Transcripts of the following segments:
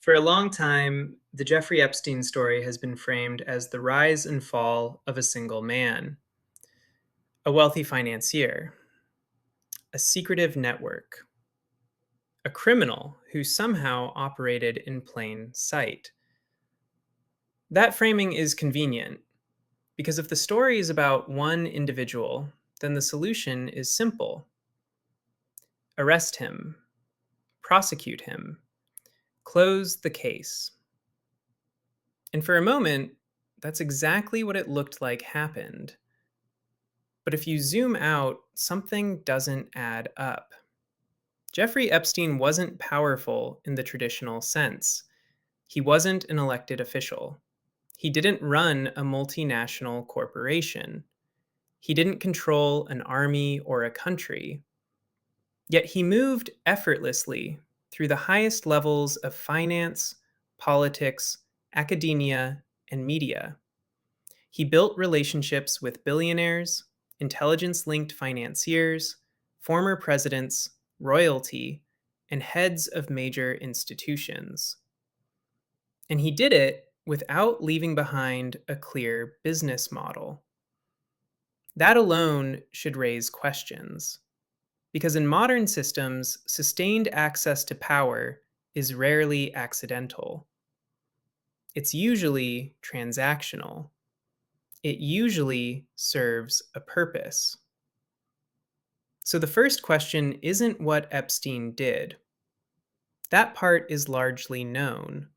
For a long time, the Jeffrey Epstein story has been framed as the rise and fall of a single man, a wealthy financier, a secretive network, a criminal who somehow operated in plain sight. That framing is convenient because if the story is about one individual, then the solution is simple: arrest him, prosecute him, close the case. And for a moment, that's exactly what it looked like happened. But if you zoom out, something doesn't add up. Jeffrey Epstein wasn't powerful in the traditional sense. He wasn't an elected official. He didn't run a multinational corporation. He didn't control an army or a country. Yet he moved effortlessly through the highest levels of finance, politics, academia, and media. He built relationships with billionaires, intelligence linked financiers, former presidents, royalty, and heads of major institutions. And he did it without leaving behind a clear business model. That alone should raise questions, because in modern systems, sustained access to power is rarely accidental. It's usually transactional. It usually serves a purpose. So the first question isn't what Epstein did. That part is largely known.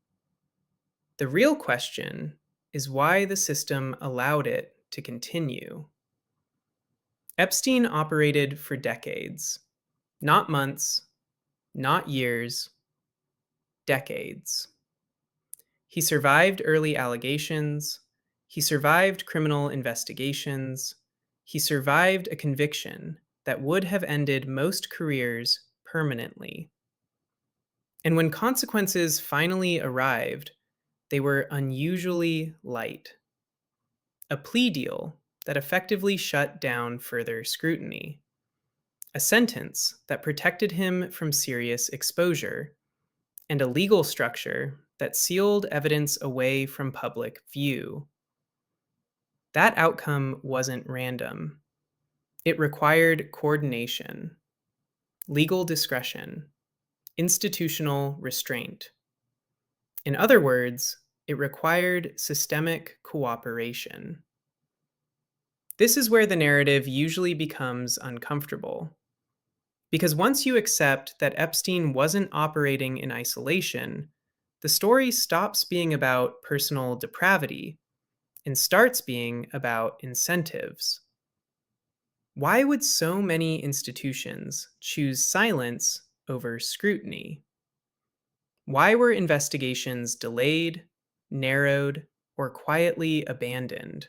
The real question is why the system allowed it to continue. Epstein operated for decades, not months, not years, decades. He survived early allegations. He survived criminal investigations. He survived a conviction that would have ended most careers permanently. And when consequences finally arrived, they were unusually light. A plea deal that effectively shut down further scrutiny. A sentence that protected him from serious exposure. And a legal structure that sealed evidence away from public view. That outcome wasn't random. It required coordination, legal discretion, institutional restraint. In other words, it required systemic cooperation. This is where the narrative usually becomes uncomfortable. Because once you accept that Epstein wasn't operating in isolation, the story stops being about personal depravity and starts being about incentives. Why would so many institutions choose silence over scrutiny? Why were investigations delayed, narrowed, or quietly abandoned?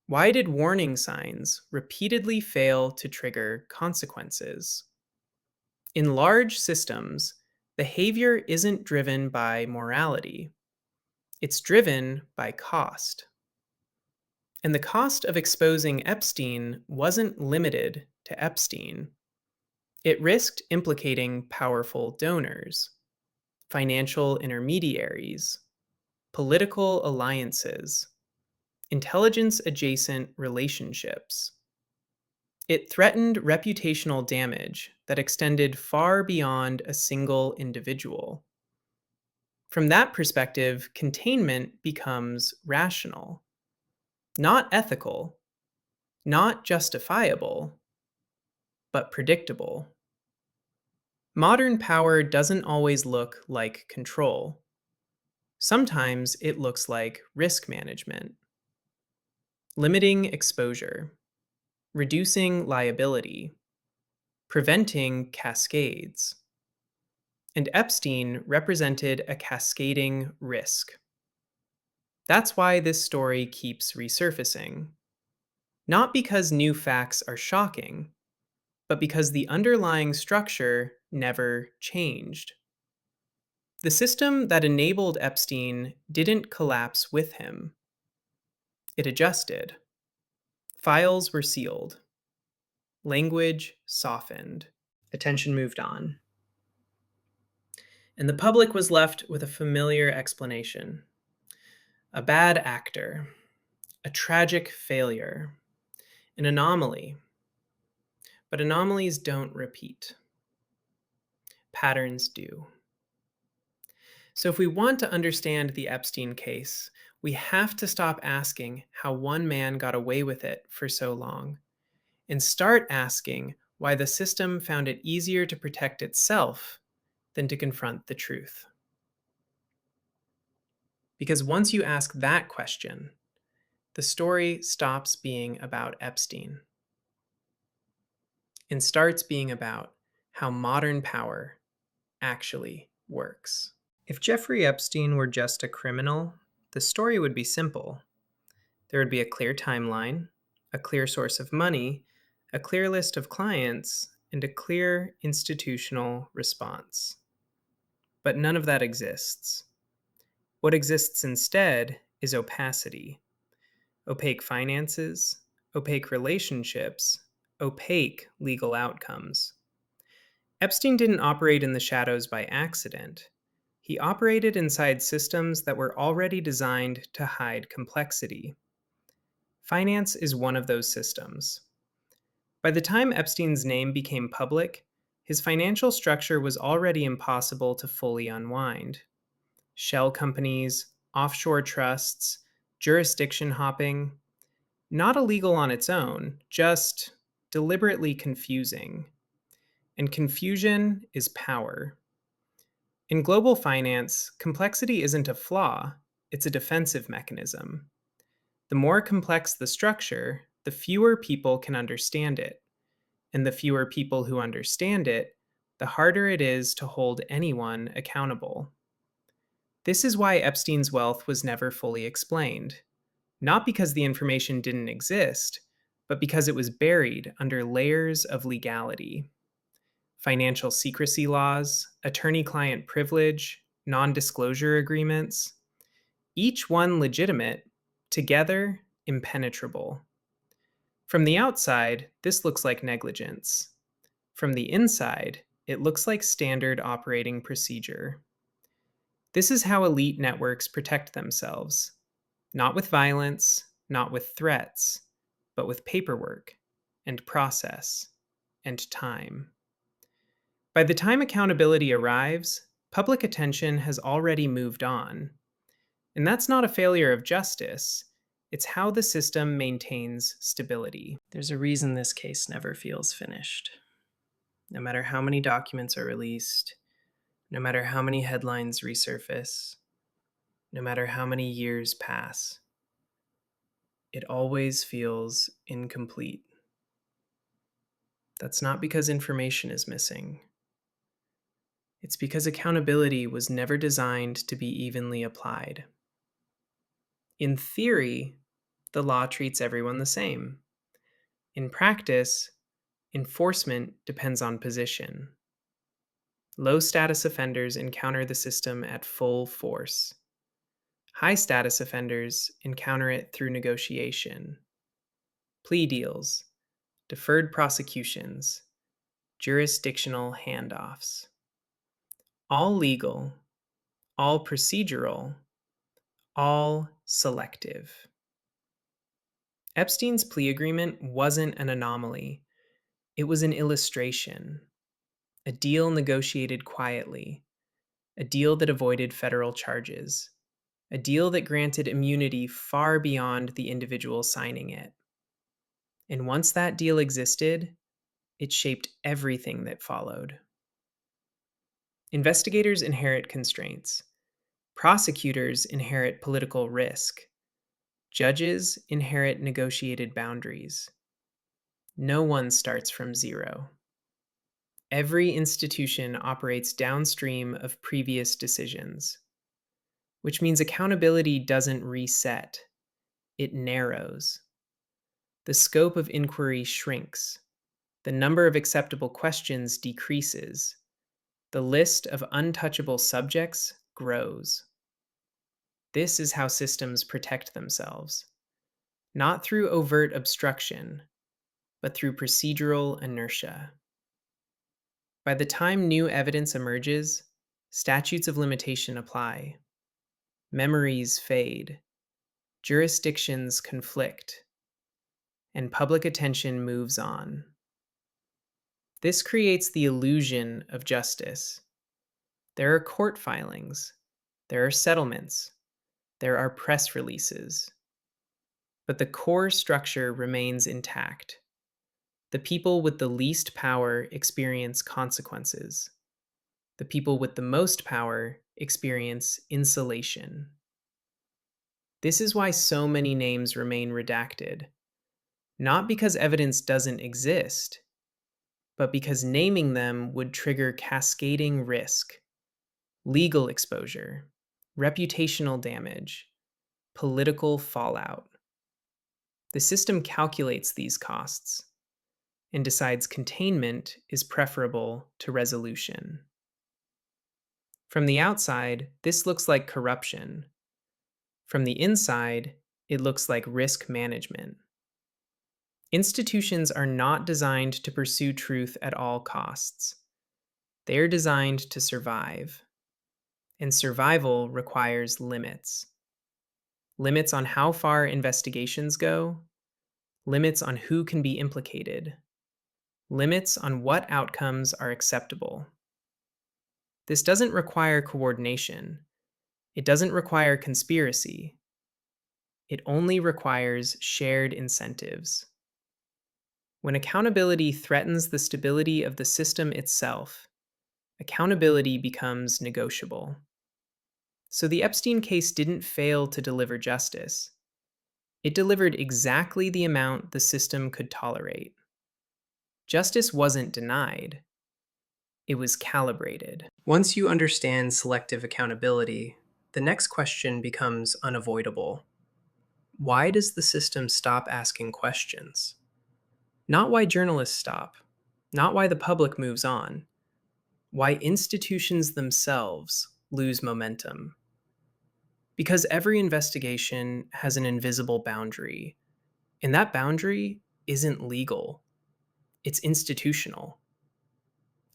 Why did warning signs repeatedly fail to trigger consequences? In large systems, behavior isn't driven by morality. It's driven by cost. And the cost of exposing Epstein wasn't limited to Epstein. It risked implicating powerful donors, financial intermediaries, political alliances, intelligence adjacent relationships. It threatened reputational damage that extended far beyond a single individual. From that perspective, containment becomes rational, not ethical, not justifiable, but predictable. Modern power doesn't always look like control. Sometimes it looks like risk management, limiting exposure, reducing liability, preventing cascades. And Epstein represented a cascading risk. That's why this story keeps resurfacing. Not because new facts are shocking, but because the underlying structure never changed. The system that enabled Epstein didn't collapse with him. It adjusted. Files were sealed. Language softened. Attention moved on. and the public was left with a familiar explanation: a bad actor, a tragic failure, an anomaly. But anomalies don't repeat, patterns do. So, if we want to understand the Epstein case, we have to stop asking how one man got away with it for so long and start asking why the system found it easier to protect itself than to confront the truth. Because once you ask that question, the story stops being about Epstein and starts being about how modern power actually works. If Jeffrey Epstein were just a criminal, the story would be simple. There would be a clear timeline, a clear source of money, a clear list of clients, and a clear institutional response. But none of that exists. What exists instead is opacity: opaque finances, opaque relationships, opaque legal outcomes. Epstein didn't operate in the shadows by accident. He operated inside systems that were already designed to hide complexity. Finance is one of those systems. By the time Epstein's name became public, his financial structure was already impossible to fully unwind. Shell companies, offshore trusts, jurisdiction hopping, not illegal on its own, just deliberately confusing. And confusion is power. In global finance, complexity isn't a flaw, it's a defensive mechanism. The more complex the structure, the fewer people can understand it. And the fewer people who understand it, the harder it is to hold anyone accountable. This is why Epstein's wealth was never fully explained. Not because the information didn't exist, but because it was buried under layers of legality: financial secrecy laws, attorney client privilege, non disclosure agreements, each one legitimate, together impenetrable. From the outside, this looks like negligence. From the inside, it looks like standard operating procedure. This is how elite networks protect themselves: not with violence, not with threats, but with paperwork and process and time. By the time accountability arrives, public attention has already moved on. And that's not a failure of justice, it's how the system maintains stability. There's a reason this case never feels finished. No matter how many documents are released, no matter how many headlines resurface, no matter how many years pass, it always feels incomplete. That's not because information is missing. It's because accountability was never designed to be evenly applied. In theory, the law treats everyone the same. In practice, enforcement depends on position. Low status offenders encounter the system at full force. High status offenders encounter it through negotiation, plea deals, deferred prosecutions, jurisdictional handoffs. All legal, all procedural, all selective. Epstein's plea agreement wasn't an anomaly, it was an illustration, a deal negotiated quietly, a deal that avoided federal charges, a deal that granted immunity far beyond the individual signing it. And once that deal existed, it shaped everything that followed. Investigators inherit constraints. Prosecutors inherit political risk. Judges inherit negotiated boundaries. No one starts from zero. Every institution operates downstream of previous decisions, which means accountability doesn't reset, it narrows. The scope of inquiry shrinks. The number of acceptable questions decreases. The list of untouchable subjects grows. This is how systems protect themselves, not through overt obstruction, but through procedural inertia. By the time new evidence emerges, Statutes of limitation apply. Memories fade. Jurisdictions conflict. And public attention moves on. This creates the illusion of justice. There are court filings. There are settlements. There are press releases. But the core structure remains intact. The people with the least power experience consequences. The people with the most power experience insulation. This is why so many names remain redacted. Not because evidence doesn't exist, but because naming them would trigger cascading risk, legal exposure, reputational damage, political fallout. The system calculates these costs and decides containment is preferable to resolution. From the outside, this looks like corruption. From the inside, it looks like risk management. Institutions are not designed to pursue truth at all costs. They are designed to survive. And survival requires limits. Limits on how far investigations go, limits on who can be implicated, limits on what outcomes are acceptable. This doesn't require coordination. It doesn't require conspiracy. It only requires shared incentives. When accountability threatens the stability of the system itself, accountability becomes negotiable. So the Epstein case didn't fail to deliver justice. It delivered exactly the amount the system could tolerate. Justice wasn't denied. It was calibrated. Once you understand selective accountability, the next question becomes unavoidable. Why does the system stop asking questions? Not why journalists stop, not why the public moves on, why institutions themselves lose momentum. Because every investigation has an invisible boundary, and that boundary isn't legal, it's institutional.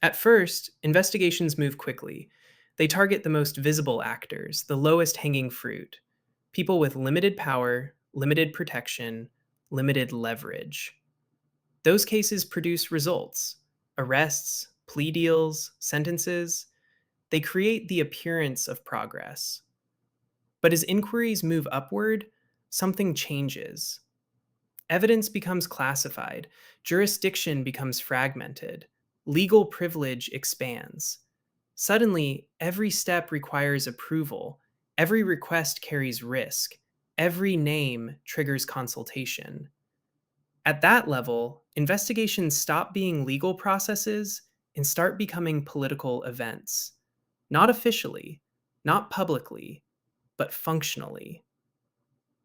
At first, investigations move quickly. They target the most visible actors, the lowest hanging fruit, people with limited power, limited protection, limited leverage. Those cases produce results: arrests, plea deals, sentences. They create the appearance of progress. But as inquiries move upward, something changes. Evidence becomes classified, jurisdiction becomes fragmented, legal privilege expands. Suddenly, every step requires approval, every request carries risk, every name triggers consultation. At that level, investigations stop being legal processes and start becoming political events. Not officially, not publicly, but functionally.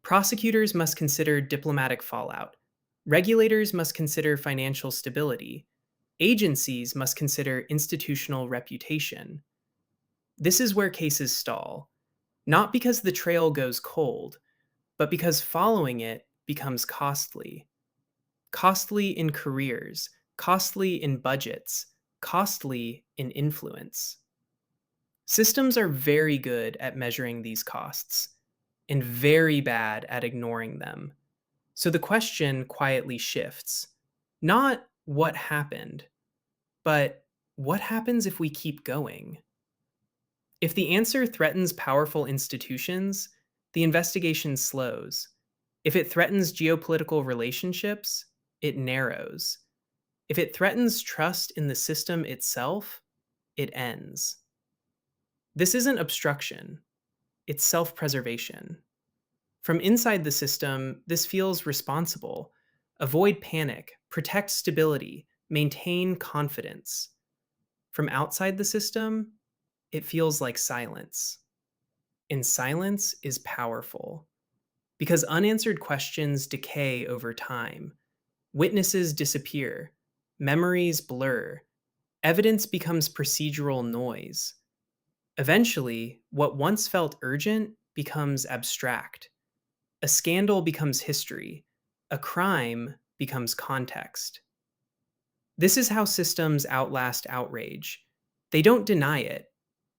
Prosecutors must consider diplomatic fallout. Regulators must consider financial stability. Agencies must consider institutional reputation. This is where cases stall, not because the trail goes cold, but because following it becomes costly. Costly in careers, costly in budgets, costly in influence. Systems are very good at measuring these costs and very bad at ignoring them. So the question quietly shifts. Not what happened, but what happens if we keep going? If the answer threatens powerful institutions, the investigation slows. If it threatens geopolitical relationships, it narrows. If it threatens trust in the system itself, it ends. This isn't obstruction, it's self preservation. From inside the system, this feels responsible. Avoid panic, protect stability, maintain confidence. From outside the system, it feels like silence. And silence is powerful because unanswered questions decay over time. Witnesses disappear, memories blur, evidence becomes procedural noise. Eventually, what once felt urgent becomes abstract. A scandal becomes history. A crime becomes context. This is how systems outlast outrage. They don't deny it,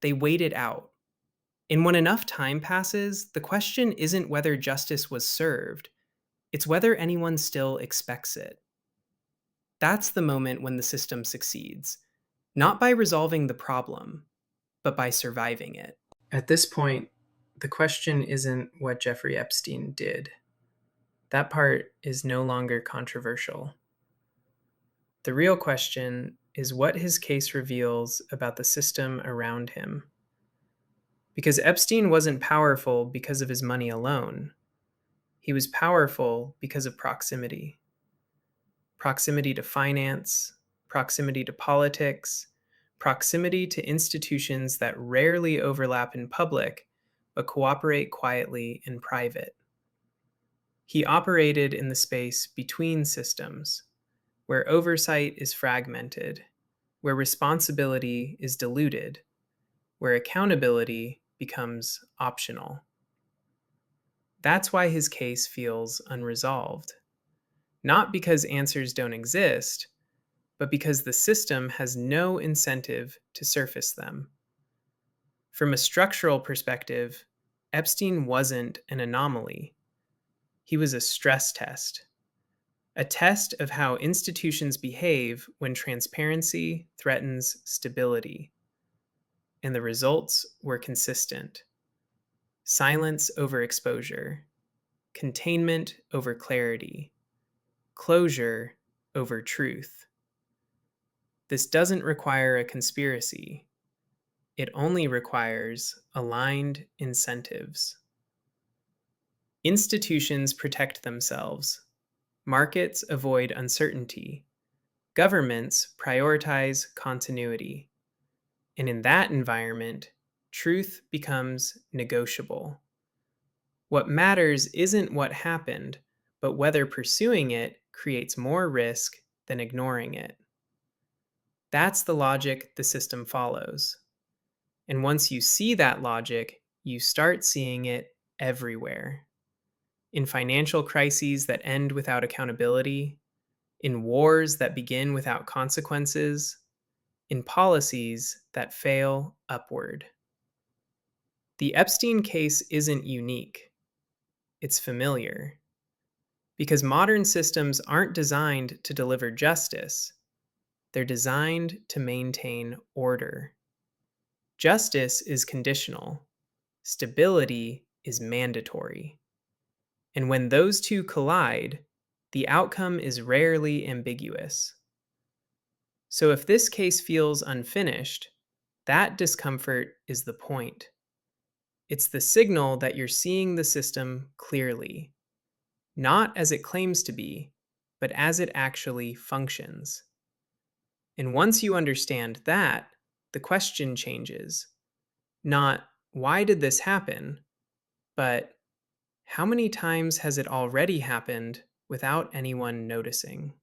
They wait it out. And when enough time passes, the question isn't whether justice was served, it's whether anyone still expects it. That's the moment when the system succeeds, not by resolving the problem, but by surviving it. At this point, the question isn't what Jeffrey Epstein did. That part is no longer controversial. The real question is what his case reveals about the system around him. Because Epstein wasn't powerful because of his money alone. He was powerful because of proximity. Proximity to finance, proximity to politics, proximity to institutions that rarely overlap in public but cooperate quietly in private. He operated in the space between systems, where oversight is fragmented, where responsibility is diluted, where accountability becomes optional. That's why his case feels unresolved. Not because answers don't exist, but because the system has no incentive to surface them. From a structural perspective, Epstein wasn't an anomaly. He was a stress test, a test of how institutions behave when transparency threatens stability. And the results were consistent: silence over exposure, containment over clarity, closure over truth. This doesn't require a conspiracy. It only requires aligned incentives. Institutions protect themselves. Markets avoid uncertainty. Governments prioritize continuity. And in that environment, truth becomes negotiable. What matters isn't what happened, but whether pursuing it creates more risk than ignoring it. That's the logic the system follows. And once you see that logic, you start seeing it everywhere. In financial crises that end without accountability, in wars that begin without consequences, in policies that fail upward. The Epstein case isn't unique, it's familiar. Because modern systems aren't designed to deliver justice, they're designed to maintain order. Justice is conditional, stability is mandatory. And when those two collide, the outcome is rarely ambiguous. So if this case feels unfinished, that discomfort is the point. It's the signal that you're seeing the system clearly, not as it claims to be, but as it actually functions. And once you understand that, the question changes. Not, why did this happen? But, how many times has it already happened without anyone noticing?